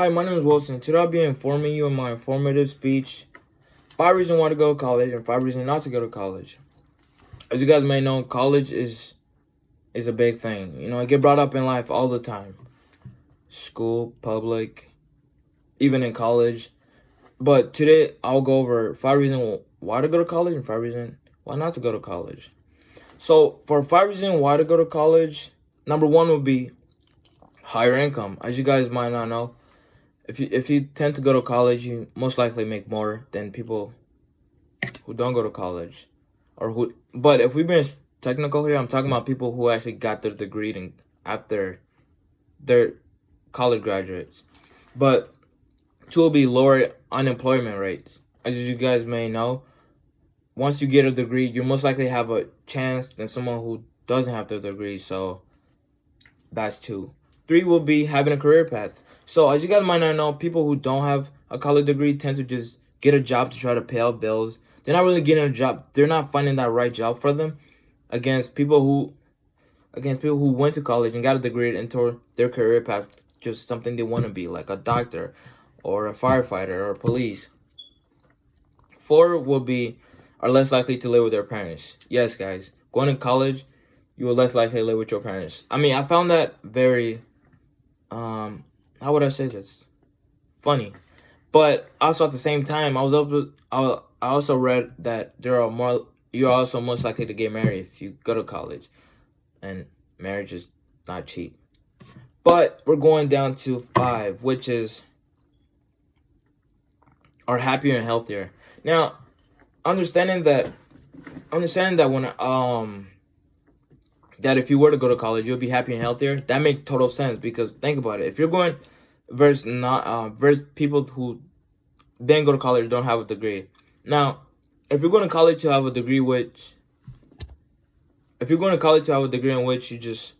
Hi, my name is Wilson. Today I'll be informing you in my informative speech 5 reasons why to go to college and 5 reasons not to go to college. As you guys may know, college is a big thing. I get brought up in life all the time. School, public, even in college. But today I'll go over 5 reasons why to go to college and 5 reasons why not to go to college. So for 5 reasons why to go to college, number one would be higher income. As you guys might not know, if you tend to go to college, you most likely make more than people who don't go to college, But if we've been technical here, I'm talking about people who actually got their degree and after their college graduates. But two will be lower unemployment rates. As you guys may know, once you get a degree, you most likely have a chance than someone who doesn't have the degree. So that's two. Three will be having a career path. So as you guys might not know, people who don't have a college degree tend to just get a job to try to pay out bills. They're not really getting a job. They're not finding that right job for them against people who went to college and got a degree into their career path, just something they want to be, like a doctor or a firefighter or police. Four will be are less likely to live with their parents. Yes, guys, going to college, you are less likely to live with your parents. I mean, I found that very how would I say this? Funny. But also at the same time, I also read that you're also most likely to get married if you go to college, and marriage is not cheap. But we're going down to five, which is are happier and healthier. Now, understanding that when that if you were to go to college, you'll be happier and healthier. That makes total sense because think about it. If you're going versus people who didn't go to college don't have a degree. Now, if you're going to college to have a degree, in which you just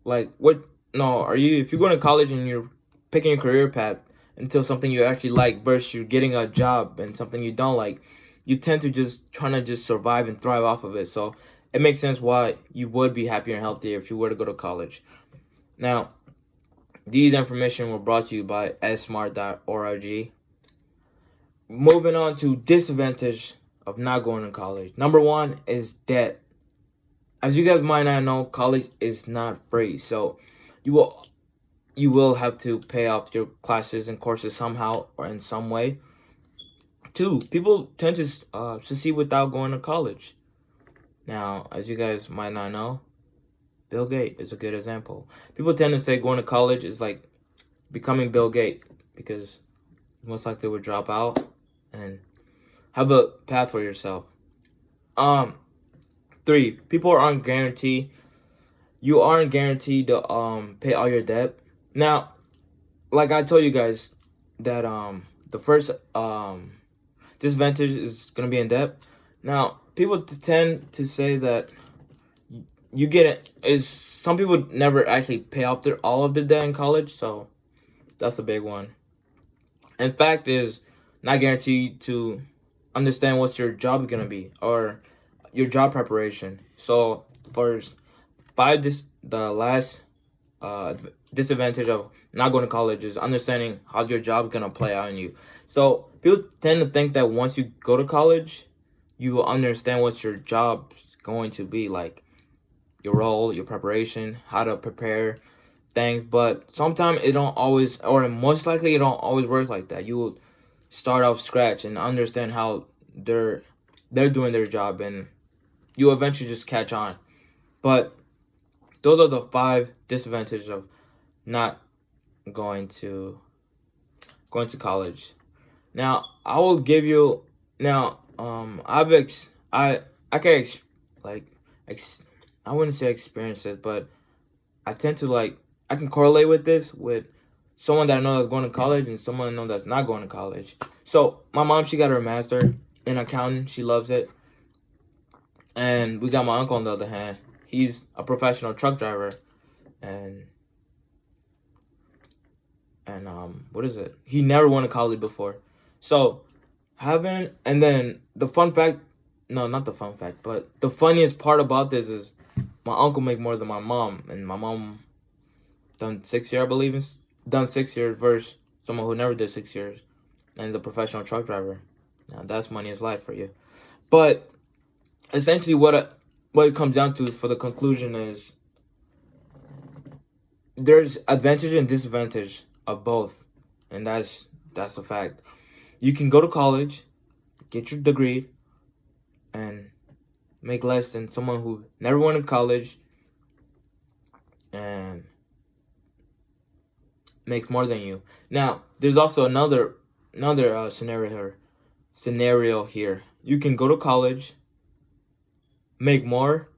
like what? No, are you? If you're going to college and you're picking a career path until something you actually like, versus you're getting a job and something you don't like, you tend to just trying to just survive and thrive off of it. So it makes sense why you would be happier and healthier if you were to go to college. Now, these information were brought to you by smart.org. Moving on to disadvantage of not going to college. Number one is debt. As you guys might not know, college is not free. So you will have to pay off your classes and courses somehow or in some way. Two, people tend to succeed without going to college. Now, as you guys might not know, Bill Gates is a good example. People tend to say going to college is like becoming Bill Gates because most likely would drop out and have a path for yourself. Three, people aren't guaranteed. You aren't guaranteed to pay all your debt. Now, like I told you guys that the first disadvantage is gonna be in debt. Now, people tend to say that you get it is some people never actually pay off all of their debt in college, so that's a big one. In fact, is not guaranteed to understand what your job is gonna be or your job preparation. So first, the last disadvantage of not going to college is understanding how your job is gonna play out in you. So people tend to think that once you go to college, you will understand what your job's going to be like, your role, your preparation, how to prepare things. But sometimes it don't always, or most likely it don't always work like that. You will start off scratch and understand how they're doing their job, and you eventually just catch on. But those are the five disadvantages of not going to college. Now I will give you now. I can I wouldn't say experience it, but I tend to I can correlate with this with someone that I know that's going to college and someone I know that's not going to college. So my mom, she got her master in accounting. She loves it. And we got my uncle on the other hand. He's a professional truck driver, and what is it? He never went to college before. So and then the fun fact, no, not the fun fact, but the funniest part about this is my uncle make more than my mom, and my mom done 6 years, I believe, done 6 years versus someone who never did 6 years, and the professional truck driver. Now that's money is life for you. But essentially, what it comes down to for the conclusion is there's advantage and disadvantage of both, and that's a fact. You can go to college, get your degree, and make less than someone who never went to college and makes more than you. Now, there's also another scenario here. You can go to college, make more,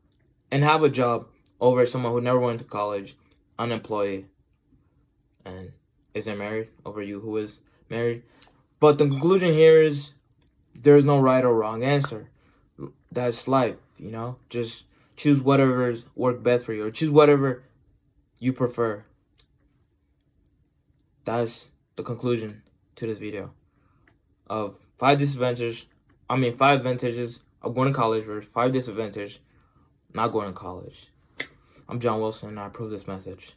and have a job over someone who never went to college, unemployed, and isn't married, over you who is married. But the conclusion here is there is no right or wrong answer. That's life, you know? Just choose whatever's work best for you, or choose whatever you prefer. That's the conclusion to this video of 5 advantages of going to college versus 5 disadvantages not going to college. I'm John Wilson, and I approve this message.